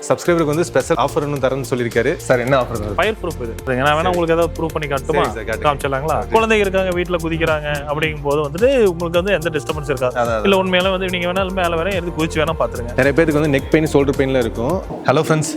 சப்ஸ்கிரைபருக்கு வந்து special offer ஒன்று தரேன்னு சொல்லியிருக்காரு சார். என்ன ஆஃபர்? ஃபயர் ப்ரூஃப் இது. நான் வேணா உங்களுக்கு ஏதாவது ப்ரூவ் பண்ணி காட்டுமா? காமிச்சிடலாங்களா? குழந்தைங்க இருக்காங்க, வீட்டில் குதிக்கிறாங்க அப்படிங்கும் போது வந்துட்டு உங்களுக்கு வந்து எந்த டிஸ்டர்பன்ஸ் இருக்காது. இல்லை உண்மையில வந்து நீங்கள் வேணாலும் மேலே வேற எடுத்து குதிச்சு வேணா பார்த்துருங்க. நிறைய பேருக்கு வந்து நெக் பெயின், ஷோல்டர் பெயின்ல இருக்கும். ஹலோ ஃப்ரெண்ட்ஸ்,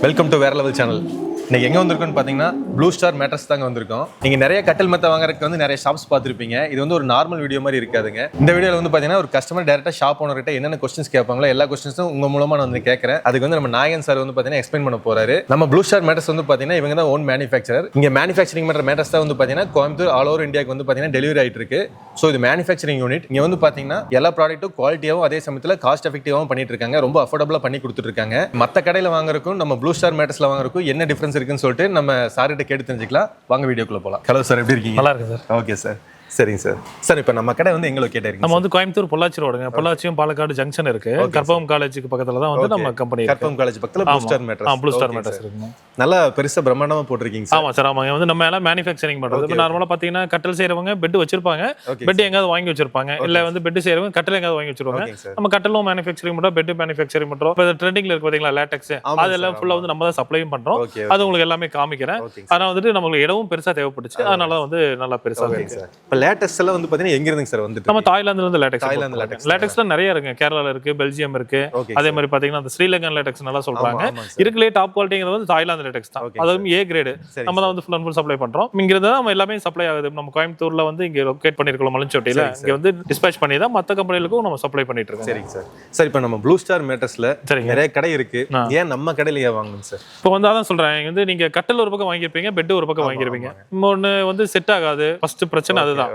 வெல்கம் டு வேற லெவல் சேனல். இன்னைக்கு எங்கே வந்திருக்கோன்னு பார்த்தீங்கன்னா ப்ளூ ஸ்டார் மேட்ரஸ் தாங்க வந்திருக்கோம். நீங்கள் நிறைய கட்டில் மெத்த வாங்குறதுக்கு வந்து நிறைய ஷாப்ஸ் பார்த்துருப்பீங்க. இது வந்து ஒரு நார்மல் வீடியோ மாதிரி இருக்காதுங்க. இந்த வீடியோவில் வந்து பார்த்தீங்கன்னா ஒரு கஸ்டமர் டேரெக்டாக ஷாப் ஓனர்கிட்ட என்னென்ன கொஸ்டின்ஸ் கேட்பாங்களோ எல்லா கொஸ்டின்ஸும் உங்கள் மூலமாக நான் வந்து கேட்குறேன். அதுக்கு வந்து நம்ம நாயகன் சார் வந்து பார்த்தீங்கன்னா எக்ஸ்பிளைன் பண்ண போறாரு. நம்ம ப்ளூ ஸ்டார் மேட்ரஸ் வந்து பார்த்தீங்கன்னா இவங்க தான் ஓன் மேனுஃபேக்சரர். இங்கே மேனுஃபேக்சரிங் பண்ணுற மேட்ரஸ் தான் வந்து பார்த்தீங்கன்னா கோயம்புத்தூர் ஆல் ஓவர் இந்தியாவுக்கு வந்து பார்த்தீங்கன்னா டெலிவரி ஆகிட்டு இருக்கு. ஸோ இது மேனுஃபேக்சரிங் யூனிட். இங்கே வந்து பார்த்தீங்கன்னா எல்லா ப்ராடக்ட்டும் குவாலிட்டியாகவும் அதே சமயத்தில் காஸ்ட் எஃபெக்டிவாகவும் பண்ணிட்டு இருக்காங்க. ரொம்ப அஃபோர்டபுளாக பண்ணி கொடுத்துட்டு இருக்காங்க. மற்ற கடையில் வாங்குறதுக்கும் நம்ம ப்ளூ ஸ்டார் மேட்ரஸ்ல வாங்குறதுக்கும் என்ன டிஃபரன்ஸ் இருக்குன்னு சொல்லிட்டு நம்ம சார்கிட்ட கேட்டு தெரிஞ்சுக்கலாம். வாங்க வீடியோக்குள்ள போகலாம். ஹலோ சார், எப்படி இருக்கீங்க? நல்லா இருக்கு சார். ஓகே சார், சரிங்க சார். சார் இப்போ நம்ம கடை வந்து எங்க லொகேட் இருக்கு? நம்ம வந்து கோயம்புத்தூர் பொள்ளாச்சி ரோடுங்க. பொள்ளாச்சியும் பாலக்காடு ஜங்ஷன் இருக்கு. கற்பகம் காலேஜுக்கு பக்கத்துல தான் வந்து நம்ம கம்பெனி இருக்கு. கற்பகம் காலேஜ் பக்கத்துல blue star mattress. Blue star mattress இருக்குங்க. நல்லா பெருசா பிரம்மாண்டமா போட்டுருக்கீங்க சார். ஆமா சார், ஆமாங்க. வந்து நம்ம எல்லாம் மேனுஃபேக்சரிங் பண்றது. இப்போ நார்மலா பாத்தீங்கன்னா கட்டல் செய்யறவங்க பெட் வச்சிருப்பாங்க, பெட் எங்காவது வாங்கி வச்சிருப்பாங்க. இல்ல வந்து பெட் செய்யறவங்க கட்டல் எங்காவது வாங்கி வச்சிருவாங்க. நம்ம கட்டலும் மேனுஃபேக்சரிங் பண்றோம், பெட் மேனுஃபேக்சரிங் பண்றோம். இப்போ ட்ரெண்டிங்ல இருக்கு பாத்தீங்களா லேட்டெக்ஸ், அதெல்லாம் ஃபுல்லா வந்து நம்ம தான் சப்ளையும் பண்றோம். அது உங்களுக்கு எல்லாமே காமிக்கிறேன். ஆனா வந்துட்டு நமக்கு இடமும் பெருசா தேவைப்பட்டுச்சு, அதனால வந்து நல்லா பெருசா இருக்கு. இப்போ லேட்டெக்ஸ் எல்லாம் வந்து பாத்தீங்கன்னா எங்க இருந்துங்க சார் வந்துட்டு? நம்ம தாய்லாந்துல இருந்து லேட்டெக்ஸ். லேட்டெக்ஸ்ல நிறைய இருக்கு. கேரளால இருக்கு, பெல்ஜியம் இருக்கு. அதே மாதிரி பாத்தீங்கன்னா அந்த ஸ்ரீலங்கன் லேட்டெக்ஸ் நல்லா சொல்றாங்க. இருக்குலே டாப் குவாலிட்டிங்கிறது வந்து தாய்லாந்து லேட்டெக்ஸ் தான். அதுவும் ஏ கிரேட். நம்ம தான் வந்து ஃபுல் அண்ட் ஃபுல் சப்ளை பண்றோம். இங்க இருந்து நம்ம எல்லாமே சப்ளை ஆகுது. நம்ம கோயம்புத்தூர்ல வந்து இங்க லொகேட் பண்ணிருக்கோம் மலஞ்சோட்டியில. இங்க வந்து டிஸ்பேட்ச் பண்ணி தான் மத்த கம்பெனிகளுக்கும் நம்ம சப்ளை பண்ணிட்டு இருக்கோம். சரிங்க சார். சார் இப்போ நம்ம ப்ளூ ஸ்டார் மேட்ரஸ்ல நிறைய கடை இருக்கு. ஏன் நம்ம கடையில ஏன் வாங்கணும் சார்? இப்போ வந்து அதான் சொல்றேன். வந்து நீங்க கட்டல் ஒரு பக்கம் வாங்கிருப்பீங்க, பெட் ஒரு பக்கம் வாங்கிருப்பீங்க. இன்னொன்னு வந்து செட் ஆகாது. ஃபர்ஸ்ட் பிரச்சனை அதுதான்.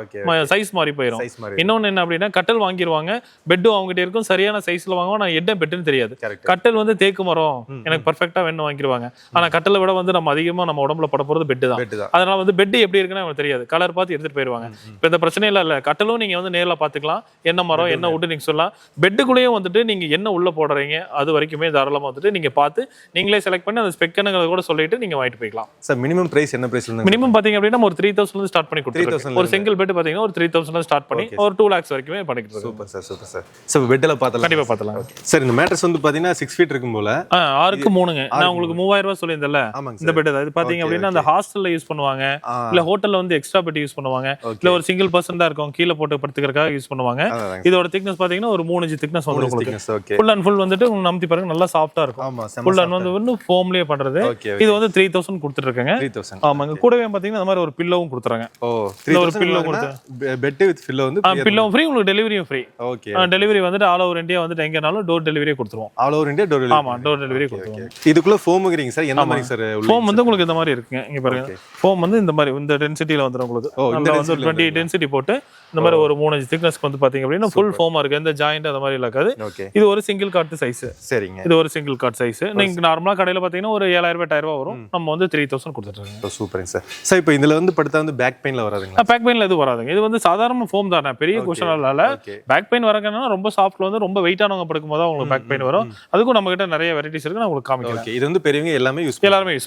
சைஸ் மாறி போயிடும். இன்னொன்னு என்ன அப்படின்னா கட்டல் வாங்கிடுவாங்க, பெட்டும் அவங்ககிட்ட இருக்கும். சரியான சைஸ்ல வாங்குவோம். நான் என்ன பெட்னு தெரியாது. கட்டல் வந்து தேக்கு மரம் எனக்கு பர்ஃபெக்டா வேணும் வாங்கிடுவாங்க. ஆனா கட்டலை விட வந்து நம்ம அதிகமா நம்ம உடம்புல பட போறது பெட் தான். அதனால வந்து பெட் எப்படி இருக்குன்னு அவங்களுக்கு தெரியாது. கலர் பார்த்து எடுத்துட்டு போயிருவாங்க. இப்போ இந்த பிரச்சனை இல்ல. கட்டலும் நீங்க வந்து நேர்ல பாத்துக்கலாம். என்ன மரம் என்ன உட் நீங்க சொல்லலாம். பெட்டுக்குள்ளேயும் வந்துட்டு நீங்க என்ன உள்ள போடுறீங்க அது வரைக்குமே தாராளமா வந்துட்டு நீங்க பார்த்து நீங்களே செலக்ட் பண்ணி அந்த ஸ்பெக்கனுங்களை கூட சொல்லிட்டு நீங்க வாங்கிட்டு போய்க்கலாம். சார் மினிமம் பிரைஸ் என்ன பிரைஸ்? மினிமம் பாத்தீங்க அப்படின்னா ஒரு 3000 இருந்து ஸ்டார்ட் பண்ணி கொடுத்துருக்கோம். ஒரு சிங்கிள் பெட் பாத்தீங்கன்னா ஒரு 3000 ஸ்டார்ட் பண்ணி ஒரு 2 lakhs வரைக்குமே பண்ணிட்டு இருக்கோம். Super sir, super sir. Sir பெட்ல பார்த்தலாம், கண்டிப்பா பார்த்தலாம். சார் இந்த மேட்ரஸ் வந்து பாத்தீங்கன்னா 6 feet இருக்கும் போல. 6க்கு 3ங்க. நான் உங்களுக்கு 3000 ரூபாய் சொல்லியிருந்தேன்ல. இந்த பெட் இது பாத்தீங்க அப்படின்னா அந்த ஹாஸ்டல்ல யூஸ் பண்ணுவாங்க, இல்ல ஹோட்டல்ல வந்து எக்ஸ்ட்ரா பெட் யூஸ் பண்ணுவாங்க, இல்ல ஒரு சிங்கிள் பர்சன் தான் இருக்கும் கீழ போட்டு படுத்துக்கிறதுக்காக யூஸ் பண்ணுவாங்க. இதோட திக்னஸ் பாத்தீங்கன்னா ஒரு 3 inch திக்னஸ் வந்து உங்களுக்கு ஃபுல் அண்ட் ஃபுல் வந்துட்டு உங்களுக்கு நம்பி பாருங்க நல்லா சாஃப்ட்டா இருக்கும். ஃபுல் அண்ட் வந்து ஃபோம்லயே பண்றது. இது வந்து 3000 கொடுத்துட்டு இருக்காங்க. 3000. ஆமாங்க. கூடவே பாத்தீங்கன்னா இந்த மாதிரி ஒரு பில்லோவும் கொடுத்துறாங்க. ஓ 3000 ஒரு பில்லோ கொடுத்து பெட் வித் பில்லோ வந்து பில்லோ ஃப்ரீ, உங்களுக்கு டெலிவரியும் ஃப்ரீ. ஓகே. டெலிவரி வந்துட்டு ஆல் ஓவர் இந்தியா வந்துட்டு எங்கனாலும் டோர் டெலிவரியே கொடுத்துருவோம். All over India door delivery. ஆமா, டோர் டெலிவரி கொடுத்துருவோம். இதுக்குள்ள ஃபோம்ங்கறீங்க சார்? என்ன மாதிரி சார்? ஃபோம் வந்து உங்களுக்கு இந்த மாதிரி இருக்குங்க. இங்க பாருங்க. ஃபோம் வந்து இந்த மாதிரி இந்த டென்சிட்டில வந்துரும் உங்களுக்கு. நல்லா வந்து 20 டென்சிட்டி போட்டு இந்த மாதிரி ஒரு 3 inch திக்னஸ்க்கு வந்து பாத்தீங்க அப்படின்னா ஃபுல் ஃபோமா இருக்கு. எந்த ஜாயிண்ட் அந்த மாதிரி இருக்காது. இது ஒரு சிங்கிள் கார்ட் சைஸ். சரிங்க. இது ஒரு சிங்கிள் கார்ட் சைஸ். நீங்க நார்மலா கடையில பாத்தீங்கன்னா ஒரு 7000 8000 ரூபாய் வரும். நம்ம வந்து 3000 கொடுத்துட்டு இருக்கோம். சூப்பருங்க சார். சார் இப்போ இதுல வந்து படுத்தா வந்து பேக் பெயின்ல வராதுங்களா? பேக் பெயின்ல எதுவும் வராதுங்க. இது வந்து சாதாரண ஃபோம் தானே, பெரிய குஷன் இல்ல. பேக் பெயின் வரங்கன்னா ரொம்ப சாஃப்ட்ல வந்து ரொம்ப வெயிட்டானவங்க படுக்கும்போது உங்களுக்கு பேக் பெயின் வரும். அதுக்கும் நம்ம கிட்ட நிறைய வெரைட்டிஸ் இருக்கு. நான் உங்களுக்கு காமிக்கிறேன். இது வந்து பெரியவங்க எல்லாமே யூஸ்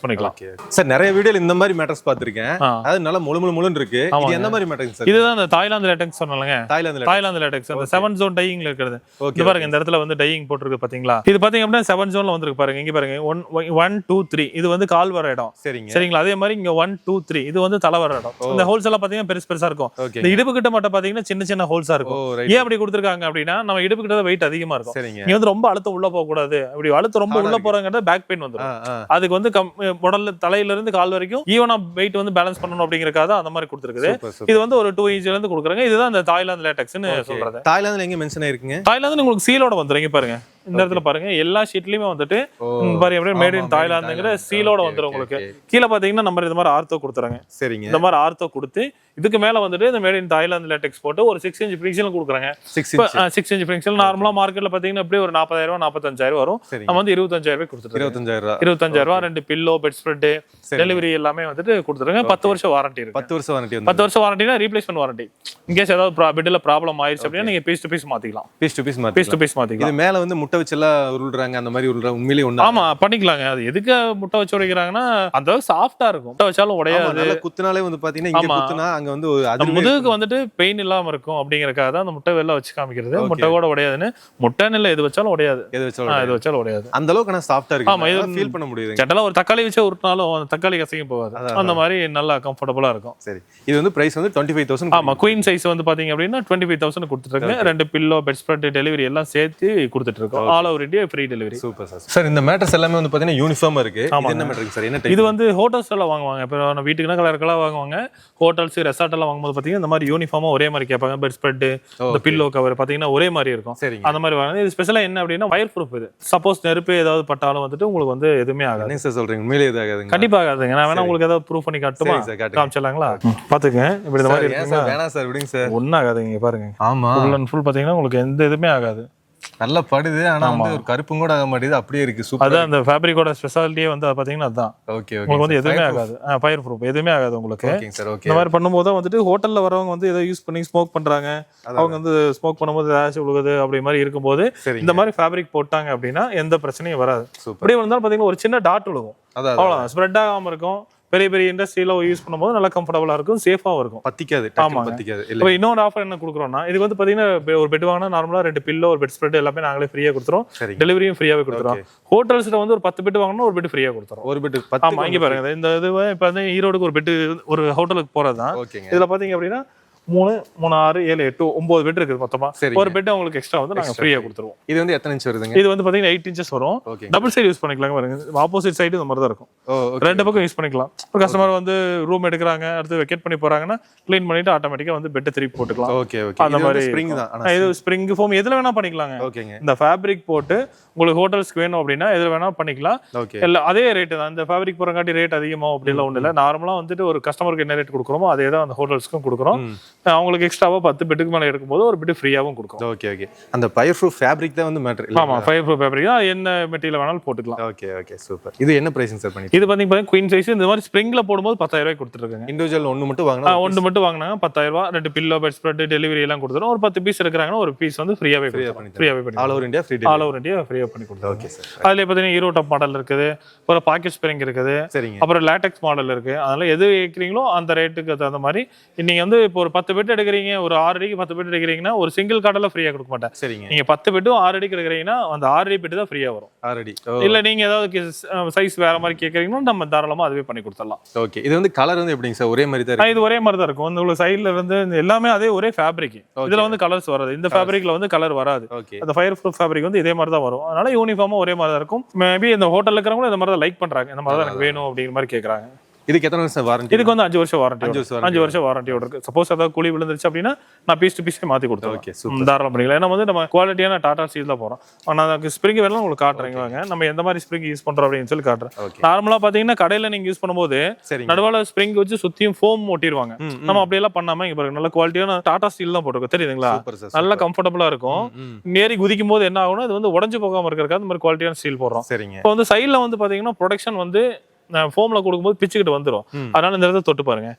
பண்ணிக்கலாம். சார் நிறைய வீடியோல இந்த மாதிரி மேட்டர்ஸ் பாத்துர்க்கேன். அது நல்லா முழுன்னு இருக்கு. இது என்ன மாதிரி மேட்டர்ஸ் சார்? இதுதான் அந்த தாய்லாந்து லேட்டெக்ஸ் சொன்னாலங்க. தாய்லாந்து லேட்டெக்ஸ் அந்த 7 zone டையிங்ல இருக்குது. இங்க பாருங்க, இந்த இடத்துல வந்து டையிங் போட்டுருக்கு பாத்தீங்களா? இது பாத்தீங்க அப்படின்னா 7 zoneல வந்திருக்கு பாருங்க. இங்க பாருங்க 1 2 3 இது வந்து கால் வர இடம். சரிங்களா? அதே மாதிரி இங்க 1 2 3 இது வந்து தலை வர இடம். இந்த ஹோல்ஸ் எல்லாம் பாத்தீங்கன்னா பெருசா இருக்கும். இந்த இடுப்பு கிட்ட மட்டும் பாத்தீங்கன்னா சின்ன ஹோல்ஸா இருக்கும். ஏன் அப்படி கொடுத்திருக்காங்க அப்படின்னா நம்ம இடுப்பு கிட்ட வெயிட் அதிகமா இருக்கும். இங்க வந்து ரொம்ப அழுத்தம் உள்ள போக கூடாது. அப்படி அழுத்தம் ரொம்ப உள்ள போறங்கறது பேக் பெயின் வந்துரும். அதுக்கு வந்து உடல்ல தலையில இருந்து கால் வரைக்கும் ஈவனா வெயிட் வந்து பேலன்ஸ் பண்ணணும் அப்படிங்கறதுக்காக அந்த மாதிரி கொடுத்திருக்குது. இது வந்து ஒரு 2 inch இருந்து கொடுக்குறாங்க. இதுதான் இந்த தாய்லாந்து லேட்டெக்ஸ்னு சொல்றது. தாய்லாந்துல எங்க மென்ஷன் ஆயிருக்குங்க? தாய்லாந்து உங்களுக்கு சீலோட வந்துருங்க பாருங்க. இந்த இடத்துல பாருங்க எல்லா ஷீட்லயுமே வந்துட்டு பாருங்க அப்படியே மேட் இன் தாய்லாந்துங்கிற சீலோட வந்துரும். உங்களுக்கு கீழே பாத்தீங்கன்னா நம்ம இந்த மாதிரி ஆர்த்தோ கொடுத்துறாங்க. சரிங்க. இந்த மாதிரி ஆர்த்தோ கொடுத்து இதுக்கு மேல வந்துட்டு இந்த மேட் இன் தாய்லாந்து லேட்டெக்ஸ் போட்டு ஒரு 6 inch ஃபினிஷிங் கொடுக்குறாங்க. 6 inch ஃபினிஷிங் நார்மலா மார்க்கெட்ல பாத்தீங்கன்னா அப்படியே ஒரு 40000 45,000 வரும். நம்ம வந்து 25000 கொடுத்துட்டு 25000 ரெண்டு பில்லோ பெட் ஸ்ப்ரெட் டெலிவரி எல்லாமே வந்துட்டு கொடுத்துருங்க. 10 வருஷம் வாரண்டி இருக்கு. 10 வருஷம் வாரண்டி. 10 வருஷம் வாரண்டினா ரீப்ளேஸ்மென்ட் வாரண்டி. இன்கேஸ் ஏதாவது பெட்ல ப்ராப்ளம் ஆயிருச்சு அப்படின்னா நீங்க பீஸ் டு பீஸ் மாத்திக்கலாம். பீஸ் டு பீஸ் மாத்திக்கலாம். இது மேல வந்து முட்டை முட்டை வச்சு எல்லாம் உருள்றாங்க அந்த மாதிரி உருள்றாங்க உண்மையிலேயே ஒண்ணு ஆமா பண்ணிக்கலாங்க. அது எதுக்கு முட்டை வச்சு உடைக்கிறாங்கன்னா அந்த சாஃப்டா இருக்கும், முட்டை வச்சாலும் உடையாது. நல்லா குத்துனாலே வந்து பாத்தீங்கன்னா இங்க குத்துனா அங்க வந்து முதுகுக்கு வந்துட்டு பெயின் இல்லாம இருக்கும் அப்படிங்கறக்காக தான் அந்த முட்டை வெளில வச்சு காமிக்கிறது. முட்டை கூட உடையாதுன்னு. முட்டைன்னு இல்ல, எது வச்சாலும் உடையாது, எது வச்சாலும் உடையாது. அந்த அளவுக்கு நான் சாஃப்டா இருக்கு. ஆமா, இது ஃபீல் பண்ண முடியுது. ஜெனரலா ஒரு தக்காளி வச்சு உருட்டினாலும் அந்த தக்காளி கசங்கி போகாது. அந்த மாதிரி நல்லா கம்ஃபர்டபுளா இருக்கும். சரி, இது வந்து பிரைஸ் வந்து 25,000. ஆமா, குயின் சைஸ் வந்து பாத்தீங்க அப்படின்னா 25,000 கொடுத்துட்டு இருக்கேன். 2 பில்லோ, பெட் ஸ்ப்ரெட், டெலிவரி எல்லாம் சேர்த்து கொடுத்துட்டு இருக்கோம். All over India free delivery. Super sir. Sir இந்த மேட்ரஸ் எல்லாமே வந்து பாத்தீங்கன்னா யூனிஃபார்மா இருக்கு. இது என்ன மேட்ரிங் சார்? என்ன டைப்? இது வந்து ஹோட்டல்ஸ் எல்லாம் வாங்குவாங்க. இப்போ நம்ம வீட்டுக்குனா கலர் வாங்குவாங்க. ஹோட்டல்ஸ், ரெசார்ட் எல்லாம் வாங்கும்போது பாத்தீங்கன்னா இந்த மாதிரி யூனிஃபார்மா ஒரே மாதிரி கேட்பாங்க. பெட் ஸ்ப்ரெட், இந்த பில்லோ கவர் பாத்தீங்கன்னா ஒரே மாதிரி இருக்கும். அந்த மாதிரி வாங்க. இது ஸ்பெஷலா என்ன அப்படின்னா ஃபயர் ப்ரூஃப். இது சப்போஸ் நெருப்பு ஏதாவது பட்டாலும் வந்துட்டு உங்களுக்கு வந்து எதுவுமே ஆகாது. என்ன சார் சொல்றீங்க? உண்மையிலேயே இது ஆகாதுங்க? கண்டிப்பா ஆகாதுங்க. நான் வேணா உங்களுக்கு ஏதாவது ப்ரூஃப் பண்ணி காட்டுமா? காமிச்சலாங்களா? பாத்துக்கங்க. இப்படி இந்த மாதிரி இருக்குங்க. வேணாம் சார், விடுங்க சார். ஒண்ணும் ஆகாதுங்க. பாருங்க. ஆமா, ஃபுல் அண்ட் ஃபுல் பாத்தீங்கன்னா உங்களுக்கு எந்த இதுமே ஆகாது. நல்லா படுது. ஆனா வந்து ஒரு கருப்பும் கூட ஆக மாட்டேங்குது, அப்படியே இருக்கு. சூப்பர். அதான் அந்த ஃபேப்ரிக்கோட ஸ்பெஷாலிட்டியே வந்து பாத்தீங்கன்னா அதான். ஓகே, உங்களுக்கு வந்து எதுவுமே ஆகாது. ஃபயர் ப்ரூஃப் எதுவுமே ஆகாது உங்களுக்கு. ஓகேங்க சார். ஓகே. இந்த மாதிரி பண்ணும்போது வந்துட்டு ஹோட்டல்ல வரவங்க வந்து ஏதோ யூஸ் பண்ணி ஸ்மோக் பண்றாங்க, அவங்க வந்து ஸ்மோக் பண்ணும்போது ஏதாச்சும் விழுகுது அப்படி மாதிரி இருக்கும்போது இந்த மாதிரி ஃபேப்ரிக் போட்டாங்க அப்படின்னா எந்த பிரச்சனையும் வராது. அப்படியே வந்தாலும் பாத்தீங்கன்னா ஒரு சின்ன டாட் விழுகும், அவ்வளவுதான். ஸ்ப்ரெட் ஆகாம இருக்கும். பெரிய பெரிய இண்டஸ்ட்ரியில யூஸ் பண்ணும்போது நல்லா கம்ஃபர்டபுளா இருக்கும், சேஃபாவும் இருக்கும். பத்திக்காது. ஆமா, பத்திக்காது. இப்போ இன்னொரு ஆஃபர் என்ன கொடுக்குறோம்னா, இது வந்து பாத்தீங்கன்னா ஒரு பெட் வாங்கினா நார்மலா 2 பில்லோ, ஒரு பெட் ஸ்ப்ரெட் எல்லாமே நாங்களே ஃப்ரீயா கொடுத்துறோம். டெலிவரியும் ஃப்ரீயாவே கொடுத்துறோம். ஹோட்டல்ஸ்ல வந்து ஒரு 10 பெட் வாங்கினா ஒரு பெட் ஃப்ரீயா கொடுத்துறோம். ஒரு பெட் 10. ஆமா, இங்க பாருங்க. இந்த இது இப்போ வந்து ஈரோடுக்கு ஒரு பெட் ஒரு ஹோட்டலுக்கு போறதுதான். இதுல பாத்தீங்க அப்படின்னா 3, 6, 7, 8, 9 பெட் இருக்குது மொத்தமா. ஒரு பெட் உங்களுக்கு எக்ஸ்ட்ரா வந்து நாங்க ஃப்ரீயா கொடுத்துருவோம். இது வந்து எத்தனை இன்ச் வருதுங்க? இது வந்து பாத்தீங்கன்னா 8 inches வரும். டபுள் சைடு யூஸ் பண்ணிக்கலாம். பாருங்க, ஆப்போசிட் சைடு இந்த மாதிரி தான் இருக்கும். ரெண்டு பக்கம் யூஸ் பண்ணிக்கலாம். ஒரு கஸ்டமர் வந்து ரூம் எடுக்கிறாங்க, அடுத்து வெக்கேட் பண்ணி போறாங்கன்னா க்ளீன் பண்ணிட்டு ஆட்டோமேட்டிக்கா வந்து பெட் திருப்பி போட்டுக்கலாம். Okay, okay. அந்த மாதிரி ஸ்ப்ரிங் தான். இது ஸ்ப்ரிங் ஃபோம் எதுல வேணா பண்ணிக்கலாங்க. ஓகேங்க. இந்த ஃபேப்ரிக் போட்டு உங்களுக்கு ஹோட்டல்ஸ்க்கு வேணும் அப்படின்னா எதுல வேணா பண்ணிக்கலாம். இல்ல அதே ரேட் தான். இந்த ஃபேப்ரிக் போறங்காட்டி ரேட் அதிகமாகும் அப்படி எல்லாம் ஒண்ணு இல்ல. நார்மலா வந்துட்டு ஒரு கஸ்டமருக்கு என்ன ரேட் கொடுக்குறோமோ அதே தான் அந்த ஹோட்டல்ஸ்க்கும் கொடுக்குறோம். அவங்களுக்கு எக்ஸ்ட்ரா 10 பெட்டுக்கு மேல எடுக்கும்போது ஒரு பெட் ஃப்ரீயாவும் கொடுக்கும். Okay, okay. அந்த ஃபயர் ப்ரூஃப் ஃபேப்ரிக் தான் வந்து மேட்டர் இல்ல? ஆமா, ஃபயர் ப்ரூஃப் ஃபேப்ரிக் தான். என்ன மெட்டீரியல் வேணாலும் போட்டுக்கலாம். Okay, okay. சூப்பர். இது என்ன பிரைசிங் சார் பண்ணி? இது பாத்தீங்கன்னா குயின் சைஸ் இந்த மாதிரி ஸ்ப்ரிங்ல போடும்போது 10,000 ரூபாய் கொடுத்துருக்காங்க. இண்டிவிஜுவல் ஒன்னு மட்டும் வாங்குனா வாங்குனாங்க 10,000 ரூபாய். 2 பில்லோ, பெட் ஸ்ப்ரெட், டெலிவரி எல்லாம் கொடுத்துறோம். ஒரு 10 பீஸ் எடுக்கறாங்கன்னா ஒரு பீஸ் வந்து ஃப்ரீயாவே பண்ணி ஆல் ஓவர் இந்தியா ஃப்ரீ பண்ணி கொடுத்துருவோம். Okay sir. அதுல பாத்தீங்கன்னா ஹீரோ டாப் மாடல் இருக்குது, ஒரு பாக்கெட் ஸ்ப்ரிங் இருக்குது, அப்புறம் லேட்டெக்ஸ் மாடல் இருக்கு. அதனால எது கேக்குறீங்களோ அந்த ரேட்டுக்கு தகுந்த மாதிரி நீங்க வந்து இப்போ ஒரு 10 பெட் எடுக்கிறீங்க, ஒரு 6 அடிக்கு 10 பெட் எடுக்கிறீங்கன்னா ஒரு சிங்கிள் கார்டெல்லாம் ஃப்ரீயா கொடுக்க மாட்டேன். சரிங்க. நீங்க 10 பெட்டும் 6 அடிக்கு எடுக்கிறீங்கன்னா அந்த 6 அடி பெட் தான் ஃப்ரீயா வரும். 6 அடி. இல்ல நீங்க ஏதாவது சைஸ் வேற மாதிரி கேக்குறீங்கன்னா நம்ம தாராளமா அதுவே பண்ணி கொடுத்துடலாம். ஓகே. இது வந்து கலர் வந்து எப்படிங்க சார்? ஒரே மாதிரி தான் இருக்கு? இது ஒரே மாதிரி தான் இருக்கும். இந்த சைடுல இருந்து எல்லாமே அதே ஒரே ஃபேப்ரிக். இதுல வந்து கலர்ஸ் வராது. இந்த ஃபேப்ரிக்ல வந்து கலர் வராது. அந்த ஃபயர் ப்ரூஃப் ஃபேப்ரிக் வந்து இதே மாதிரி தான் வரும். அதனால யூனிஃபார்மா ஒரே மாதிரி தான் இருக்கும். மேபி இந்த ஹோட்டல்ல இருக்கிறவங்க இந்த மாதிரி தான் லைக் பண்றாங்க. இந்த மாதிரி தான் எனக்கு வேணும் அப்படிங்கிற மாதிரி கேக்குறாங்க. இதுக்கு எத்தனை வருஷம் வாரண்டி? இதுக்கு வந்து 5 வருஷம் வாரண்டி. 5 வருஷம் வாரண்டியோட இருக்கு. சப்போஸ் ஏதாவது குழி விழுந்துருச்சு அப்படின்னா நான் பீஸ் டு பீஸ் மாத்தி கொடுத்துருவேன். Okay, super. தாராளம் பண்ணிக்கலாம். ஏன்னா வந்து நம்ம குவாலிட்டியான டாடா ஸ்டீல் தான் போறோம். நான் ஸ்ப்ரிங் வேணா உங்களுக்கு காட்டுறேங்க. வாங்க, நம்ம எந்த மாதிரி ஸ்ப்ரிங் யூஸ் பண்றோம் அப்படின்னு சொல்லி காட்டுறேன். நார்மலா பாத்தீங்கன்னா கடையில நீங்க யூஸ் பண்ணும்போது நடுவால ஸ்ப்ரிங் வச்சு சுத்தியும் ஃபோம் ஒட்டிடுவாங்க. நம்ம அப்படி எல்லாம் பண்ணாம இங்க பாருங்க, நல்ல குவாலிட்டியான டாடா ஸ்டீல் தான் போட்டுருக்கோம். தெரியுதுங்களா? நல்ல கம்ஃபர்டபுளா இருக்கும். நேரி குதிக்கும் போது என்ன ஆகும்னா இது வந்து உடஞ்சு போகாம இருக்கிறதுக்காக இந்த மாதிரி குவாலிட்டியான ஸ்டீல் போடுறோம். இப்போ வந்து சைட்ல வந்து பாத்தீங்கன்னா ப்ரொடக்ஷன் வந்து ஃபோம்ல கொடுக்கும்போது பிச்சுக்கிட்டு வந்துடும். அதனால இந்த இடத்துல தொட்டு பாருங்க,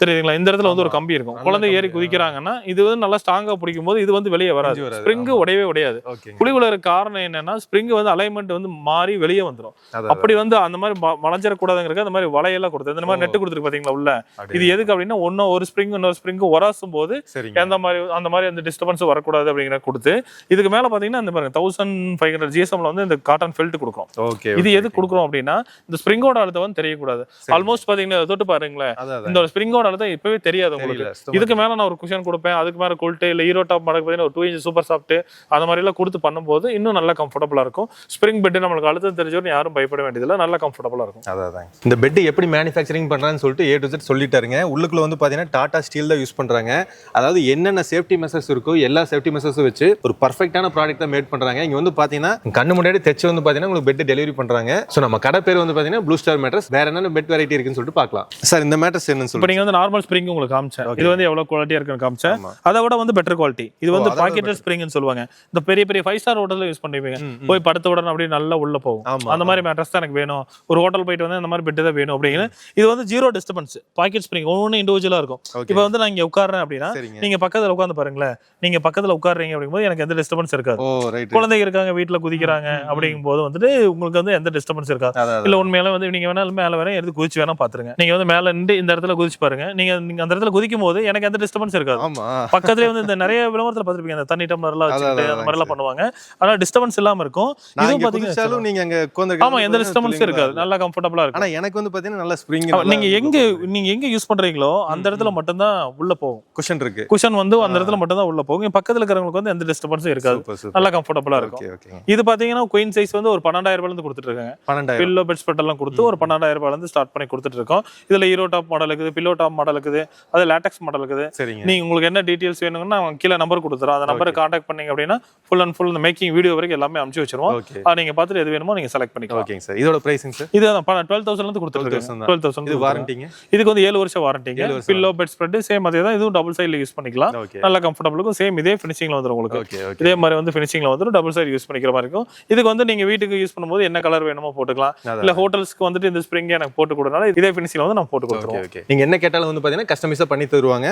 தெரியுதுங்களா? இந்த இடத்துல வந்து ஒரு கம்பி இருக்கும். குழந்தை ஏறி குதிக்கிறாங்கன்னா இது வந்து நல்லா ஸ்ட்ராங்கா பிடிக்கும் போது இது வந்து வெளியே வராது. ஸ்ப்ரிங் உடையவே உடையாது. குழி விழுற காரணம் என்னன்னா ஸ்ப்ரிங் வந்து அலைன்மெண்ட் வந்து மாறி வெளியே வந்துடும். அப்படி வந்து அந்த மாதிரி வளைஞ்சிடக்கூடாதுங்கிறது அந்த மாதிரி வலையெல்லாம் கொடுத்து இந்த மாதிரி நெட்டு கொடுத்துருக்கு பாத்தீங்களா உள்ள. இது எதுக்கு அப்படின்னா ஒரு ஸ்ப்ரிங் இன்னொரு ஸ்ப்ரிங் உராசும் போது அந்த மாதிரி அந்த டிஸ்டர்பன்ஸ் வரக்கூடாது அப்படிங்கிற கொடுத்து இதுக்கு மேல பாத்தீங்கன்னா இந்த மாதிரி 1500 GSMல வந்து இந்த காட்டன் ஃபெல்ட் கொடுக்கும். இது எதுக்கு கொடுக்குறோம் அப்படின்னா இந்த ஸ்ப்ரிங்கோட அழுத்தம் வந்து தெரியக்கூடாது. ஆல்மோஸ்ட் பாத்தீங்கன்னா தொட்டு பாருங்களேன், இந்த ஸ்ப்ரிங்கோட இப்பவே தெரியாது உங்களுக்கு. இதுக்கு மேல நான் ஒரு குஷன் கொடுப்பேன், அதுக்கு மேல கோல்ட் இல்ல ஹீரோ டாப் மாடல் பாத்தீங்கன்னா ஒரு 2 inch சூப்பர் சாஃப்ட் அந்த மாதிரி எல்லாம் கொடுத்து பண்ணும்போது இன்னும் நல்லா கம்ஃபர்டபுளா இருக்கும். ஸ்ப்ரிங் பெட் நம்மளுக்கு அழுத்தம் தெரிஞ்சவங்க யாரும் பயப்பட வேண்டியதில்லை, நல்லா கம்ஃபர்டபுளா இருக்கும். அதான் இந்த பெட் எப்படி மேனுஃபேக்சரிங் பண்றான்னு சொல்லிட்டு A to Z சொல்லிட்டாருங்க. உள்ளுக்குள்ள வந்து பாத்தீங்கன்னா டாடா ஸ்டீல் தான் யூஸ் பண்றாங்க. அதாவது என்னென்ன சேஃப்டி மெஷர்ஸ் இருக்கோ எல்லா சேஃப்டி மெஷர்ஸும் வச்சு ஒரு பர்ஃபெக்டான ப்ராடக்ட் தான் மேட் பண்றாங்க. இங்க வந்து பாத்தீங்கன்னா கண்ணு முன்னாடி தைச்சு வந்து பாத்தீங்கன்னா உங்களுக்கு பெட் டெலிவரி பண்றாங்க. சோ நம்ம கடை பேர் வந்து பாத்தீங்கன்னா ப்ளூ ஸ்டார் மேட்ரஸ். வேற என்னென்ன பெட் வெரைட்டி இருக்குன்னு சொல்லிட்டு பார்க்கலாம். சார் இந்த மேட்ரஸ் என்னன்னு சொல்லுங்க. வந்து நார்மல் ஸ்ப்ரிங் உங்களுக்கு காமிச்சேன். இது வந்து எவ்வளவு குவாலிட்டியா இருக்குன்னு காமிச்சேன். அதை விட வந்து பெட்டர் குவாலிட்டி. இது வந்து பாக்கெட்டட் ஸ்ப்ரிங்னு சொல்லுவாங்க. இந்த பெரிய பெரிய 5 ஸ்டார் ஹோட்டல்ல யூஸ் பண்ணுவீங்க. போய் படுத்த உடனே அப்படியே நல்லா உள்ள போகும். அந்த மாதிரி மேட்ரஸ் தான் எனக்கு வேணும். ஒரு ஹோட்டல் போயிட்டு வந்து அந்த மாதிரி பெட் தான் வேணும் அப்படின்னு. இது வந்து ஜீரோ டிஸ்டர்பன்ஸ் பாக்கெட் ஸ்ப்ரிங் ஒவ்வொன்றும் இண்டிவிஜுவலா இருக்கும். இப்போ வந்து நான் இங்க உட்கார்றேன் அப்படின்னா நீங்க பக்கத்துல உட்கார்ந்து பாருங்களேன். நீங்க பக்கத்துல உட்கார்றீங்க அப்படிங்கும்போது எனக்கு எந்த டிஸ்டர்பன்ஸ் இருக்காது. குழந்தைங்க இருக்காங்க வீட்டுல குதிக்கிறாங்க அப்படிங்கும் போது வந்துட்டு உங்களுக்கு வந்து எந்த டிஸ்டர்பன்ஸ் இருக்காது. இல்ல உண்மையில வந்து நீங்க வேணாலும் மேல வேற எடுத்து குதிச்சு வேணா பாத்துருங்க. நீங்க வந்து மேல நின்று இந்த இடத்துல குதிச்சு பாருங்க. நீங்க அந்த இடத்துல குதிக்கும் போது எனக்கு எந்த டிஸ்டர்பன்ஸ் இருக்காது. பக்கத்துலயே வந்து இந்த நிறைய விளம்பரத்துல பாத்துருப்பீங்க, அந்த தண்ணி டம்ளர் எல்லாம் வச்சுட்டு அந்த மாதிரி எல்லாம் பண்ணுவாங்க. ஆனா டிஸ்டர்பன்ஸ் இல்லாம இருக்கும். இதுவும் பாத்தீங்கன்னா நீங்க அங்க ஆமா எந்த டிஸ்டர்பன்ஸ் இருக்காது. நல்லா கம்ஃபர்டபுளா இருக்கும். ஆனா எனக்கு வந்து பாத்தீங்கன்னா நல்ல ஸ்ப்ரிங் நீங்க எங்க யூஸ் பண்றீங்களோ அந்த இடத்துல மட்டும் தான் உள்ள போகும். குஷன் இருக்கு. குஷன் வந்து அந்த இடத்துல மட்டும் தான் உள்ள போகும். பக்கத்துல இருக்கிறவங்களுக்கு வந்து எந்த டிஸ்டர்பன்ஸும் இருக்காது. நல்லா கம்ஃபர்டபுளா இருக்கும். இது பாத்தீங்கன்னா குயின் சைஸ் வந்து ஒரு 12,000 ரூபாயில இருந்து கொடுத்துட்டு இருக்காங்க. பில்லோ பெட் ஸ்ப்ரெட் எல்லாம் கொடுத்து ஒரு 12,000 ரூபாயில இருந்து ஸ்டார்ட் பண்ணி கொடுத்துட்டு இருக்கோம். இதுல ஹீரோ டாப் மாடல் இருக்குது, பில்லோ டாப் மாடல் இருக்குது, அது லேட்டெக்ஸ் மாடல் இருக்குது. நீங்க உங்களுக்கு என்ன டீடைல்ஸ் வேணும்னா கீழே நம்பர் கொடுத்துறோம். அந்த நம்பருக்கு கான்டாக்ட் பண்ணீங்க அப்படின்னா ஃபுல் அண்ட் ஃபுல் இந்த மேக்கிங் வீடியோ வரைக்கும் எல்லாமே அனுப்பிச்சு வச்சிருவோம். அதை நீங்க பார்த்துட்டு எது வேணுமோ நீங்க செலக்ட் பண்ணிக்கலாம். ஓகேங்க சார். இதோட பிரைசிங் சார் இது 12,000 இருந்து கொடுத்துருக்கோம். 12,000 இது வாரண்டிங்க. இதுக்கு வந்து 7 வருஷம் வாரண்டிங்க. பில்லோ பெட் ஸ்ப்ரெட் சேம் அதே தான். இதுவும் டபுள் சைடுல யூஸ் பண்ணிக்கலாம். நல்லா கம்ஃபர்டபுளா இருக்கும். சேம் இதே ஃபினிஷிங்ல வந்துரும் உங்களுக்கு. இதே மாதிரி வந்து ஃபினிஷிங்ல வந்துரும். டபுள் சைடு யூஸ் பண்ணிக்கிற மாதிரி இருக்கும். இதுக்கு வந்து நீங்க வீட்டுக்கு யூஸ் பண்ணும்போது என்ன கலர் வேணுமோ போட்டுக்கலாம். இல்ல ஹோட்டல்ஸ்க்கு வந்துட்டு இந்த ஸ்ப்ரிங் எனக்கு போட்டு கொடுறனால இதே ஃபினிஷிங்ல வந்து நான் போட்டு கொடுத்துருவோம். நீங்க என்ன கேட்டாலும் வந்து பாத்தீங்கன்னா கஸ்டமைஸா பண்ணி தருவாங்க.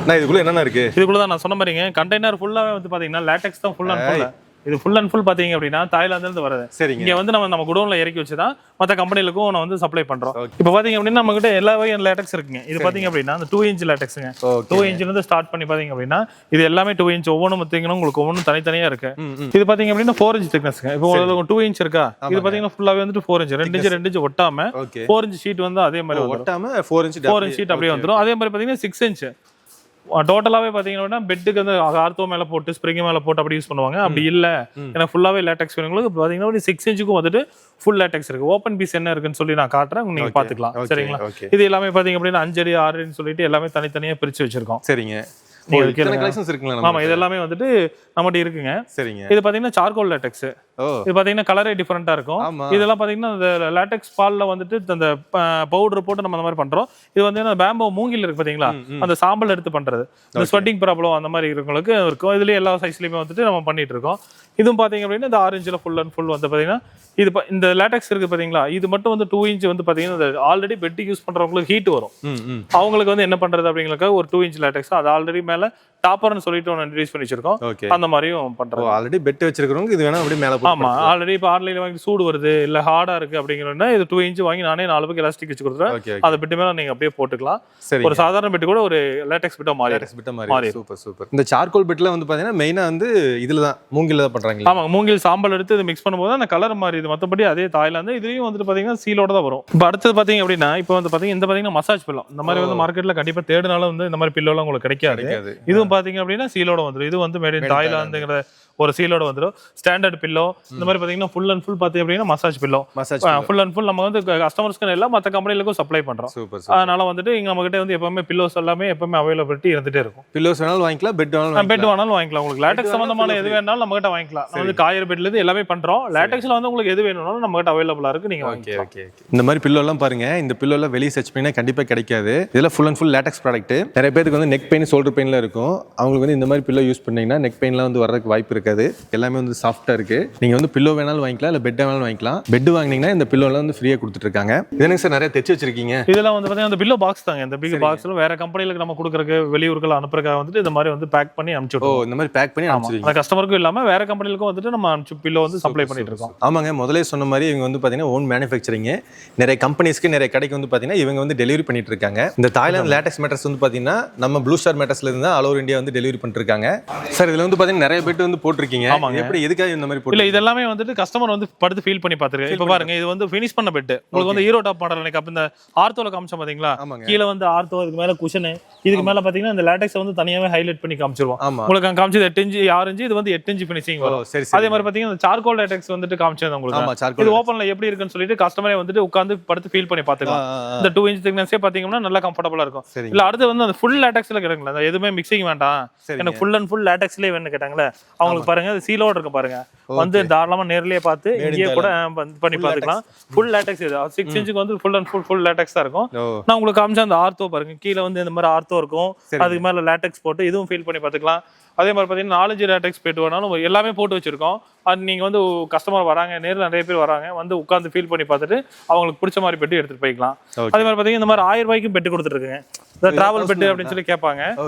நான் இதுக்குள்ள என்னென்ன இருக்கு இதுக்குள்ள தான் நான் சொன்ன மாதிரிங்க கண்டெய்னர் ஃபுல்லாவே வந்து பாத்தீங்கன்னா லேட்டெக்ஸ் தான் ஃபுல் அண்ட் ஃபுல். இது ஃபுல் அண்ட் ஃபுல் பாத்தீங்க அப்படின்னா தாய்லாந்துல இருந்து வருது. இங்க வந்து நம்ம குடோன்ல இறக்கி வச்சுதான் மற்ற கம்பெனிகளுக்கும் நான் வந்து சப்ளை பண்றோம். இப்போ பாத்தீங்க அப்படின்னா நம்ம கிட்ட எல்லா வகையான லேட்டெக்ஸ் இருக்குங்க. இது பாத்தீங்க அப்படின்னா அந்த 2 இன்ச் லேட்டெக்ஸ்ங்க. 2 இன்ச்ல இருந்து ஸ்டார்ட் பண்ணி பாத்தீங்க அப்படின்னா இது எல்லாமே 2 இன்ச் ஒவ்வொன்றும் பாத்தீங்கன்னா உங்களுக்கு ஒவ்வொன்றும் தனித்தனியா இருக்கு. இது பாத்தீங்க அப்படின்னா 4 இன்ச் திக்னஸ்ங்க. இப்போ 2 இன்ச் இருக்கா, இது பாத்தீங்கன்னா ஃபுல்லாவே வந்துட்டு 4 இன்ச் 2 இன்ச் ஒட்டாம 4 இன்ச் ஷீட் வந்து அதே மாதிரி ஒட்டாம 4 இன்ச் ஷீட் அப்படியே வந்துரும். அதே மாதிரி பாத்தீங்கன்னா 6 இன்ச் டோட்டலாவே பாத்தீங்கன்னா பெட்டுக்கு வந்து ஆர்த்தோ மேல போட்டு ஸ்ப்ரிங் மேல போட்டு அப்படி யூஸ் பண்ணுவாங்க. அப்படி இல்ல ஏன்னா ஃபுல்லாவே லேட்டெக்ஸ் வேணுங்களுக்கு பாத்தீங்கன்னா 6 இன்ச்சுக்கும் வந்துட்டு ஃபுல் லேட்டெக்ஸ் இருக்கு. ஓப்பன் பீஸ் என்ன இருக்குன்னு சொல்லி நான் காட்டுறேன், நீங்க பாத்துக்கலாம். சரிங்களா? இது எல்லாமே பாத்தீங்க அப்படின்னா 5 அடி 6 அடின்னு சொல்லிட்டு எல்லாமே தனித்தனியா பிரிச்சு வச்சிருக்கோம். சரிங்க. ஆமா இது எல்லாமே வந்துட்டு நம்மகிட்ட இருக்குங்க. சரிங்க. இது பாத்தீங்கன்னா சார்கோல் லேட்டெக்ஸ். இது பாத்தீங்கன்னா கலரே டிஃபரெண்டா இருக்கும். இதெல்லாம் பாத்தீங்கன்னா இந்த லேட்டெக்ஸ் பால்ல வந்துட்டு அந்த பவுடர் போட்டு நம்ம அந்த மாதிரி பண்றோம். இது வந்து பேம்போ மூங்கில் இருக்கு பாத்தீங்களா, அந்த சாம்பல் எடுத்து பண்றது. இந்த ஸ்வெட்டிங் ப்ராப்ளம் அந்த மாதிரி இருக்கவங்களுக்கு இருக்கும். இதுலயே எல்லா சைஸ்லயுமே வந்துட்டு நம்ம பண்ணிட்டு இருக்கோம். இதுவும் பாத்தீங்க அப்படின்னா இந்த 6 இன்ச்ல ஃபுல் அண்ட் ஃபுல் வந்து பாத்தீங்கன்னா இது இந்த லேட்டெக்ஸ் இருக்கு பாத்தீங்களா, இது மட்டும் வந்து 2 இன்ச் வந்து பாத்தீங்கன்னா ஆல்ரெடி பெட் யூஸ் பண்றவங்களுக்கு ஹீட் வரும். அவங்களுக்கு வந்து என்ன பண்றது அப்படிங்கிறதுக்காக ஒரு 2 இன்ச் லேட்டெக்ஸ் அது ஆல்ரெடி மேல டாப்பர்னு சொல்லிட்டு ஒன்று இன்ட்ரோடியூஸ் பண்ணி வச்சிருக்கோம். அந்த மாதிரியும் பண்றோம். ஆல்ரெடி பெட் வச்சிருக்கிறவங்க இது வேணா அப்படியே மேல போட்டு. ஆமா ஆல்ரெடி இப்போ ஆன்லைன்ல வாங்கி சூடு வருது இல்ல ஹார்டா இருக்கு அப்படிங்கிறனா இது 2 இன்ச் வாங்கி நானே 4 பக்கம் எலாஸ்டிக் வச்சு கொடுத்துறேன். அந்த பெட் மேல நீங்க அப்படியே போட்டுக்கலாம். ஒரு சாதாரண பெட் கூட ஒரு லேட்டெக்ஸ் பெட்டா மாறி. Super super. இந்த சார்கோல் பெட்ல வந்து பாத்தீங்கன்னா மெயினா வந்து இதுல தான் மூங்கில்ல தான் பண்றாங்க. ஆமா மூங்கில் சாம்பல் எடுத்து இது மிக்ஸ் பண்ணும்போது அந்த கலர் மாறிது. மத்தபடி அதே தாய்லாந்து இதுலயும் வந்து பாத்தீங்கன்னா சீலோட தான் வரும். இப்போ அடுத்து பாத்தீங்க அப்படின்னா இப்போ வந்து பாத்தீங்கன்னா இந்த பாத்தீங்கன்னா மசாஜ் பில்லோ இந்த மாதிரி வந்து மார்க்கெட்ல கண்டிப்பா தேடினாலும் வந்து இந்த மாதிரி பில்லோ எல்லாம் உங்களுக்கு கிடைக்காது. இதுவும் பாத்தீங்க அப்படின்னா சீலோட வந்துரும். இது வந்து மேட் இன் தாய்லாந்துங்கிற ஒரு சீலோட வந்துரும். ஸ்டாண்டர்ட் பில்லோ இந்த மாதிரி பாத்தீங்கன்னா ஃபுல் அண்ட் ஃபுல் பாத்தீங்க அப்படின்னா massage pillow full and full நம்ம வந்து கஸ்டமர்ஸ்க்கு எல்லாம் மற்ற கம்பெனிகளுக்கும் சப்ளை பண்றோம். அதனால வந்துட்டு இங்க நம்ம கிட்ட வந்து எப்பவுமே பில்லோஸ் எல்லாமே எப்பவுமே அவைலபிலிட்டி இருந்துட்டே இருக்கும். பில்லோஸ் வேணாலும் வாங்கிக்கலாம், பெட் வேணாலும் வாங்கிக்கலாம். உங்களுக்கு லேட்டெக்ஸ் சம்பந்தமான எது வேணாலும் நம்ம கிட்ட வாங்கிக்கலாம். நம்ம வந்து காயர் பெட்ல இருந்து எல்லாமே பண்றோம். லேட்டெக்ஸ்ல வந்து உங்களுக்கு எது வேணும்னாலும் நம்ம கிட்ட அவைலபிளா இருக்கு. நீங்க வாங்கிக்கலாம். இந்த மாதிரி பில்லோ எல்லாம் பாருங்க, இந்த பில்லோ எல்லாம் வெளிய சர்ச் பண்ணா கண்டிப்பா கிடைக்காது. இதெல்லாம் full and full LaTeX product. நிறைய பேருக்கு வந்து நெக் பெயின் ஷோல்டர் பெயின்ல இருக்கும். அவங்களுக்கு வந்து இந்த மாதிரி பில்லோ யூஸ் பண்ணீங்கன்னா நெக் பெயின்லாம் வந்து வரதுக்கு வாய்ப்பு இருக்காது. எல்லாமே வந்து சாஃப்ட்டா இருக்கு. நீங்க வந்து பில்லோ வேணாலும் வாங்கிக்கலாம், இல்ல பெட் வேணாலும் வாங்கிக்கலாம். பெட் வாங்குனீங்கன்னா இந்த பில்லோ எல்லாம் வந்து ஃப்ரீயா கொடுத்துட்டு இருக்காங்க. இதனங்க சார் நிறைய தெச்சு வச்சிருக்கீங்க. இதெல்லாம் வந்து பாத்தீங்கன்னா அந்த பில்லோ பாக்ஸ் தாங்க. இந்த பிக் பாக்ஸ்ல வேற கம்பெனிகளுக்கு நம்ம கொடுக்கறதுக்கு வெளியூருக்கு அனுப்புறதுக்காக வந்துட்டு இந்த மாதிரி வந்து பேக் பண்ணி அனுப்பிச்சிடுவோம். இந்த மாதிரி பேக் பண்ணி அனுப்பிச்சிடுவீங்க. அந்த கஸ்டமருக்கும் இல்லாம வேற கம்பெனிகளுக்கும் வந்துட்டு நம்ம பில்லோ வந்து சப்ளை பண்ணிட்டு இருக்கோம். ஆமாங்க முதல்ல சொன்ன மாதிரி இவங்க வந்து பாத்தீங்கன்னா ஓன் மேனுஃபேக்சரிங். நிறைய கம்பெனிஸ்க்கு நிறைய கடைக்கு வந்து பாத்தீங்கன்னா இவங்க வந்து டெலிவரி பண்ணிட்டு இருக்காங்க. இந்த தாய்லாந்து லேட்டெக்ஸ் மேட்டர்ஸ் வந்து பாத்தீங்கன்னா நம்ம ப்ளூ ஸ்டார் மேட்டர்ஸ்ல இருந்து ஆல் ஓவர் இந்தியா வந்து டெலிவரி பண்ணிட்டு இருக்காங்க. சார் இதுல வந்து பாத்தீங்கன்னா நிறைய பெட் வந்து போட்டுருக்கீங்க. எப்படி எதுக்காக இந்த மாதிரி போட்டு? இல்ல இதெல்லாமே வந்துட்டு கஸ்டமர் வந்து படுத்து ஃபீல் பண்ணி பாத்துருக்கு. இப்ப பாருங்க இது வந்து ஃபினிஷ் பண்ண பெட். உங்களுக்கு வந்து ஹீரோ டாப் மாடல் எனக்கு அப்ப இந்த ஆர்த்தோல காமிச்சோம் பாத்தீங்களா, கீழ வந்து ஆர்த்தோ இதுக்கு மேல குஷன் இதுக்கு மேல பாத்தீங்கன்னா இந்த லேட்டெக்ஸ் வந்து தனியாவே ஹைலைட் பண்ணி காமிச்சிருவோம். உங்களுக்கு அங்க காமிச்சது 8 இன்ச் 6 இன்ச் இது வந்து 8 இன்ச் ஃபினிஷிங் வரும். அதே மாதிரி பாத்தீங்கன்னா இந்த சார்கோல் லேட்டெக்ஸ் வந்துட்டு காமிச்சது உங்களுக்கு. இது ஓபன்ல எப்படி இருக்குன்னு சொல்லிட்டு கஸ்டமரே வந்துட்டு உட்கார்ந்து படுத்து ஃபீல் பண்ணி பாத்துக்கலாம். இந்த 2 இன்ச் திக்னஸே பாத்தீங்கன்னா நல்லா கம்ஃபர்ட்டபிளா இருக்கும். இல்ல அடுத்து வந்து அந்த ஃபுல் லேட்டெக்ஸ்ல கிடைக்கும்ல, எதுவுமே மிக்சிங் வேண்டாம். வேண்டாம், எனக்கு ஃபுல் அண்ட் ஃபுல் லேட்டக்ஸ்லேயே வேணும்னு கேட்டாங்களே, அவங்களுக்கு பாருங்க அது சீலோட இருக்கும் பாருங்க, வந்து தாராளமாக நேர்லயே பார்த்து இங்கேயே கூட பண்ணி பார்த்துக்கலாம். ஃபுல் லேட்டக்ஸ் இது 6 இன்ச்சுக்கு வந்து ஃபுல் அண்ட் ஃபுல் லேட்டக்ஸ் தான் இருக்கும். நான் உங்களுக்கு காமிச்சா அந்த ஆர்த்தோ பாருங்க, கீழே வந்து இந்த மாதிரி ஆர்த்தோ இருக்கும், அதுக்கு மேலே லேட்டக்ஸ் போட்டு இதுவும் ஃபீல் பண்ணி பார்த்துக்கலாம். அதே மாதிரி பார்த்தீங்கன்னா 4-5 லேட்டக்ஸ் போட்டு வேணாலும் எல்லாமே போட்டு வச்சிருக்கோம். அது நீங்கள் வந்து கஸ்டமர் வராங்க, நேரில் நிறைய பேர் வராங்க, வந்து உட்காந்து ஃபீல் பண்ணி பார்த்துட்டு அவங்களுக்கு பிடிச்ச மாதிரி பெட்டு எடுத்துட்டு போய்க்கலாம். அதே மாதிரி பார்த்தீங்கன்னா இந்த மாதிரி 1000 ரூபாய்க்கும் பெட்டு கொடுத்துருக்குங்க, இந்த டிராவல் பெட்டு அப்படின்னு சொல்லி கேட்பாங்க.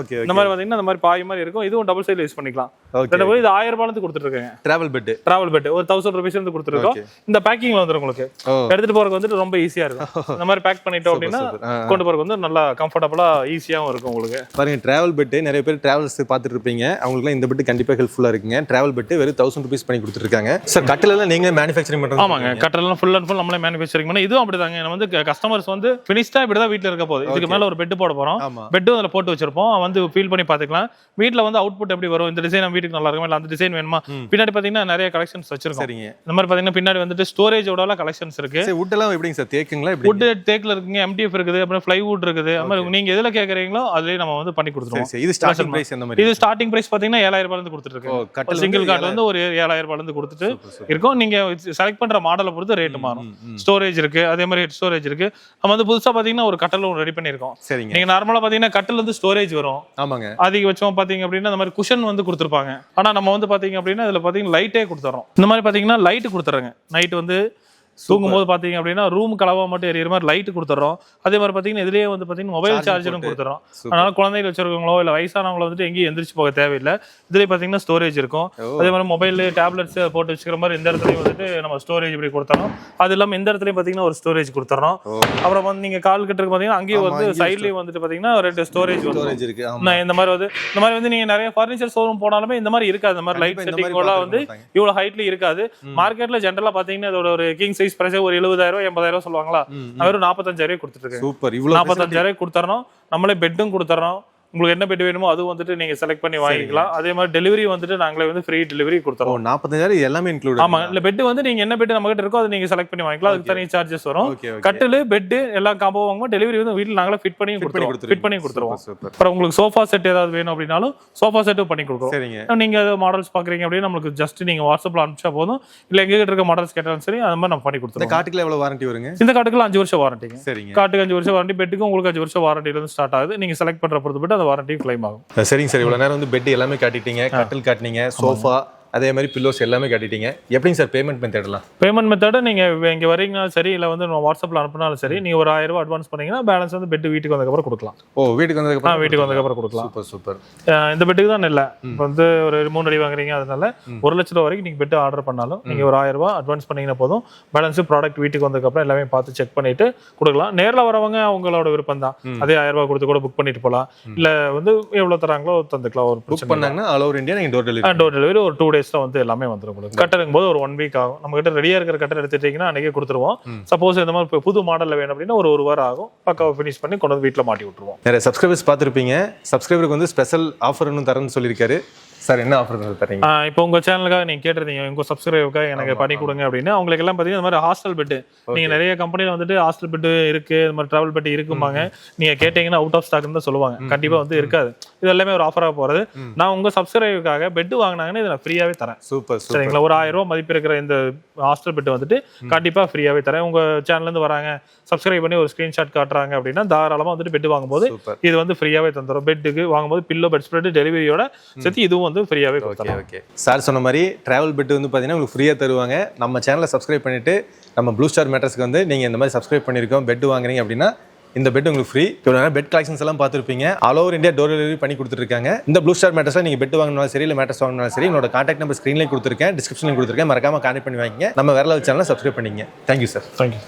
இந்த மாதிரி பார்த்தீங்கன்னா இந்த மாதிரி பாய் மாதிரி இருக்கும், இதுவும் டபுள் சைடில் யூஸ் பண்ணிக்கலாம். இது 1000 ரூபாய்க்கு கொடுத்துருக்காங்க டிராவல் பெட்டு, ஒரு 1000 rupees இருந்து கொடுத்துருக்கோம். இந்த பேக்கிங்ல வந்து உங்களுக்கு எடுத்துட்டு போறதுக்கு வந்துட்டு ரொம்ப ஈஸியா இருக்கும். இந்த மாதிரி பேக் பண்ணிட்டோம் அப்படின்னா கொண்டு போறதுக்கு வந்து நல்லா கம்ஃபர்டபுளா ஈஸியாவும் இருக்கும் உங்களுக்கு. பாருங்க டிராவல் பெட்டு நிறைய பேர் டிராவல்ஸ் பார்த்துட்டு இருப்பீங்க, அவங்களுக்கு இந்த பெட்டு கண்டிப்பா ஹெல்ப்ஃபுல்லா இருக்குங்க. டிராவல் பெட்டு வெறும் 1000 rupees பண்ணி கொடுத்துருக்காங்க. சார் கட்டில் எல்லாம் நீங்க மேனுஃபேக்சரிங் பண்றீங்க? ஆமாங்க, கட்டில் எல்லாம் ஃபுல் அண்ட் ஃபுல் நம்மளே மேனுஃபேக்சரிங் பண்ணி, இதுவும் அப்படிதாங்க. நம்ம வந்து கஸ்டமர்ஸ் வந்து ஃபினிஷ்டா இப்படிதான் வீட்டுல இருக்க போகுது, இதுக்கு மேல ஒரு பெட் போட போறோம், பெட்டும் அதில் போட்டு வச்சிருப்போம், வந்து ஃபீல் பண்ணி பார்த்துக்கலாம். வீட்டில் வந்து அவுட்புட் எப்படி வரும், இந்த டிசைன் நம்ம வீட்டுக்கு நல்லா இருக்கும் இல்லை அந்த டிசைன் வேணுமா. பின்னாடி பார்த்தீங்கன்னா நிறைய கலெக்ஷன்ஸ் வச்சிருக்கோம். இந்த மாதிரி பார்த்தீங்கன்னா பின்னாடி வந்துட்டு ஸ்டோரேஜோட கலெக்ஷன்ஸ் இருக்கு. வுட் எல்லாம் எப்படிங்க சார், தேக்குங்களா? வுட் தேக்குல இருக்குங்க, MDF இருக்குது, அப்புறம் ஃப்ளைவுட் இருக்குது. அது மாதிரி நீங்க எதுல கேக்குறீங்களோ அதுலயே நம்ம வந்து பண்ணி கொடுத்துருவோம். இது ஸ்டார்டிங் பிரைஸ் என்ன மாதிரி? இது ஸ்டார்டிங் பிரைஸ் பாத்தீங்கன்னா 7000 ரூபாயில இருந்து கொடுத்துட்டு இருக்கோம். சிங்கிள் கார்ட் வந்து ஒரு 7000 ரூபாயில இருந்து கொடுத்துட்டு இருக்கோம். நீங்க செலக்ட் பண்ற மாடலை பொறுத்து ரேட் மாறும். ஸ்டோரேஜ் இருக்கு, அதே மாதிரி ஸ்டோரேஜ் இருக்கு. நம்ம வந்து புதுசா பாத்தீங்கன்னா ஒரு கட்டலும் ரெடி பண்ணிருக்கோம். நீங்க நார்மலா பாத்தீங்கன்னா கட்டில் வந்து ஸ்டோரேஜ் வரும். ஆமாங்க. அதிகபட்சம் பாத்தீங்க அப்படின்னா இந்த மாதிரி குஷன் வந்து கொடுத்துருப்பாங்க. ஆனா நம்ம வந்து பாத்தீங்க அப்படின்னா இதுல பாத்தீங்கன்னா லைட்டே கொடுத்துறோம். இந்த மாதிரி பாத்தீங்கன்னா லைட் கொடுத்துறாங்க. நைட் வந்து தூங்கும் போது பாத்தீங்க அப்படின்னா ரூம் கலவா மட்டும் எரியற மாதிரி லைட் கொடுத்துறோம். அதே மாதிரி பாத்தீங்கன்னா இதுலயே வந்து பாத்தீங்கன்னா மொபைல் சார்ஜரும் கொடுத்துறோம். அதனால குழந்தைகள் வச்சிருக்கவங்களோ இல்ல வயசானவங்களோ வந்துட்டு எங்கேயும் எந்திரிச்சு போக தேவையில்லை. இதுலயே பாத்தீங்கன்னா ஸ்டோரேஜ் இருக்கும். அதே மாதிரி மொபைல் டேப்லெட்ஸ் போட்டு வச்சுக்கிற மாதிரி இந்த இடத்துலயும் வந்துட்டு நம்ம ஸ்டோரேஜ் இப்படி கொடுத்துறோம். அது இல்லாம இந்த இடத்துலயும் பாத்தீங்கன்னா ஒரு ஸ்டோரேஜ் கொடுத்துறோம். அப்புறம் வந்து நீங்க கால் கிட்ட இருக்கு பாத்தீங்கன்னா அங்கேயும் வந்து சைட்லயும் வந்துட்டு பாத்தீங்கன்னா 2 ஸ்டோரேஜ் இருக்கு. இந்த மாதிரி வந்து நீங்க நிறைய பர்னிச்சர் ஷோரூம் போனாலுமே இந்த மாதிரி இருக்காது. இந்த மாதிரி லைட் செட்டிங் எல்லாம் வந்து இவ்வளவு ஹைட்ல இருக்காது. மார்க்கெட்ல ஜென்ரலா பாத்தீங்கன்னா இதோட ஒரு கிங் சைஸ் பிரைஸ் ஒரு 70,000 80,000 சொல்லுவாங்களா, வெறும் 45,000 கொடுத்துட்டு இருக்கேன். சூப்பர். இவ்வளவு 45,000 கொடுத்துறோம். நம்மளே பெட்டும் கொடுத்துறோம். உங்களுக்கு என்ன பெட் வேணுமோ அது வந்துட்டு நீங்க செலக்ட் பண்ணி வாங்கிக்கலாம். அதே மாதிரி டெலிவரி வந்துட்டு நாங்களே வந்து ஃப்ரீ டெலிவரி கொடுத்துறோம். 45,000 எல்லாமே இன்க்ளூட். ஆமா, இல்ல பெட் வந்து நீங்க என்ன பெட் நம்ம கிட்ட இருக்கோ அது நீங்க செலக்ட் பண்ணி வாங்கிக்கலாம். அதுக்கு தனி சார்ஜஸ் வரும். கட்டில் பெட் எல்லாம் காம்போ வாங்கும்போது டெலிவரி வந்து வீட்டில் நாங்களே ஃபிட் பண்ணி கொடுத்துருவோம். அப்புறம் உங்களுக்கு சோஃபா செட் ஏதாவது வேணும் அப்படின்னாலும் சோஃபா செட்டும் பண்ணி கொடுக்குறோம். நீங்க மாடல்ஸ் பாக்குறீங்க அப்படின்னா நம்மளுக்கு ஜஸ்ட் நீங்க வாட்ஸ்அப்ல அனுப்பிச்சா போதும், இல்ல எங்க கிட்ட இருக்க மாடல்ஸ் கேட்டாலும் சரி அது மாதிரி நம்ம பண்ணி கொடுத்துருவோம். இந்த காட்டுக்குள்ள எவ்வளவு வாரண்டி வருங்க? இந்த காட்டுக்குள்ள 5 வருஷம் வாரண்டிங்க. காட்டுக்கு 5 வருஷம் வாரண்டி, பெட்டுக்கு உங்களுக்கு 5 வருஷம் வாரண்டில இருந்து ஸ்டார்ட் ஆகுது. நீங்க செலக்ட் பண்ற பொறுத்து பெட் அந்த வாரண்டி கிளைம் ஆகும். சரிங்க சார், இவ்வளவு நேரம் வந்து பெட் எல்லாமே காட்டிட்டீங்க, கட்டில் காட்டினீங்க, சோஃபா அதே மாதிரி பில்லோஸ் எல்லாமே காட்டிட்டீங்க. எப்படிங்க சார் பேமெண்ட் மெத்தட்லாம்? பேமெண்ட் மெத்தட் நீங்க இங்க வரீங்கனாலும் சரி, இல்ல வந்து வாட்ஸ்அப்ல அனுப்பினாலும் சரி, நீங்க ஒரு 1000 ரூபாய் அட்வான்ஸ் பண்ணீங்கன்னா பேலன்ஸ் வந்து பெட் வீட்டுக்கு வந்ததுக்கு அப்புறம் கொடுக்கலாம். வீட்டுக்கு வந்ததுக்கு அப்புறம் கொடுக்கலாம். சூப்பர். இந்த பெட்டுக்கு தான் இல்ல, இப்போ வந்து ஒரு 3 அடி வாங்குறீங்க, அதனால 1 லட்சம் ரூபாய் வரைக்கும் நீங்க பெட் ஆர்டர் பண்ணாலும் நீங்க ஒரு 1000 ரூபாய் அட்வான்ஸ் பண்ணீங்கன்னா போதும், பேலன்ஸ் ப்ராடக்ட் வீட்டுக்கு வந்ததுக்கு அப்புறம் எல்லாமே பார்த்து செக் பண்ணிட்டு கொடுக்கலாம். நேரில் வரவங்க அவங்களோட விருப்பம் தான், அதே 1000 ரூபாய் கொடுத்து கூட புக் பண்ணிட்டு போகலாம். இல்ல வந்து எவ்வளவு தராங்களோ தந்துக்கலாம். ஒரு புக் பண்ணாங்கன்னா ஆல் ஓவர் இந்தியா நீங்க டோர் டெலிவரி ஒரு 2 டேஸ்ல வந்து எல்லாமே வந்து கட்டருக்கும் போது ஒரு 1 வீக் ஆகும். நம்ம கிட்ட ரெடியா இருக்கிற கட்டர் எடுத்துட்டீங்கன்னா அன்னைக்கே கொடுத்துருவோம். சப்போஸ் இந்த மாதிரி புது மாடல்ல வேணும் அப்படின்னா ஒரு வாரம் ஆகும். பக்காவை ஃபினிஷ் பண்ணி கொண்டு வந்து வீட்டில் மாட்டி விட்டுருவோம். நிறைய சப்ஸ்கிரைபர்ஸ் பார்த்துருப்பீங்க, சப்ஸ்கிரைபருக்கு வந்து ஸ்பெஷல் ஆஃபர் இன்னும் தரேன்னு சொல்லியிருக்காரு. சார் என்ன ஆஃபர் தரீங்க? இப்போ உங்க சேனலுக்காக நீங்க கேட்டிருந்தீங்க, உங்க சப்ஸ்கிரைபருக்காக எனக்கு பண்ணி கொடுங்க அப்படின்னு. அவங்களுக்கு எல்லாம் பார்த்தீங்கன்னா இந்த மாதிரி ஹாஸ்டல் பெட், நீங்க நிறைய கம்பெனில வந்துட்டு ஹாஸ்டல் பெட் இருக்கு, இந்த மாதிரி டிராவல் பெட் இருக்குமாங்க. நீங்க கேட்டீங்கன்னா அவுட் ஆஃப் ஸ்டாக்னு தான் சொல்லுவாங்க, கண்டிப்பா வந்து இருக்காது. இது எல்லாமே ஒரு ஆஃபராக போறது. நான் உங்க சப்ஸ்கிரைபருக்காக பெட் வாங்கினாங்கன்னா இதை நான் ஃப்ரீயாவே தரேன். சூப்பர். சரிங்களா, ஒரு 1000 ரூபாய் மதிப்பு இருக்கிற இந்த ஹாஸ்டல் பெட் வந்துட்டு கண்டிப்பா ஃப்ரீயாவே தரேன். உங்க சேனல்ல இருந்து வராங்க, சப்ஸ்கிரைப் பண்ணி ஒரு ஸ்கிரீன்ஷாட் காட்டுறாங்க அப்படின்னா தாராளமா வந்துட்டு பெட் வாங்கும்போது இது வந்து ஃப்ரீயாவே தந்துடும். பெட்டுக்கு வாங்கும்போது பில்லோ பெட் ஸ்ப்ரெட் டெலிவரியோட சேர்த்து இதுவும் வந்து ஃப்ரீயாவே கொடுத்துறோம். ஓகே. சார் சொன்ன மாதிரி டிராவல் பெட் வந்து பார்த்தீங்கன்னா உங்களுக்கு ஃப்ரீயாக தருவாங்க. நம்ம சேனலை சப்ஸ்கிரைப் பண்ணிட்டு நம்ம ப்ளூ ஸ்டார் மேட்ரஸ்க்கு வந்து நீங்கள் இந்த மாதிரி சப்ஸ்கிரைப் பண்ணியிருக்கோம் பெட் வாங்குறீங்க அப்படின்னா இந்த பெட் உங்களுக்கு ஃப்ரீ. பெட் கலெக்ஷன்ஸ் எல்லாம் பார்த்துருப்பீங்க, all over India door delivery பண்ணி கொடுத்துருக்காங்க. இந்த ப்ளூ ஸ்டார் மேட்ரஸ்ல நீங்கள் பெட் வாங்கினாலும் சரி, இல்லை மேட்ரஸ் வாங்கினாலும் சரி, என்னோட கான்டாக்ட் நம்பர் ஸ்க்ரீன்லேயே கொடுத்துருக்கேன், டிஸ்கிரிப்ஷன்லையும் கொடுத்துருக்கேன். மறக்காம கான்டாக்ட் பண்ணி வாங்கிங்க. நம்ம வேற லெவல் சேனலை சப்ஸ்கிரைப் பண்ணிங்க. Thank you sir. தேங்க்யூ.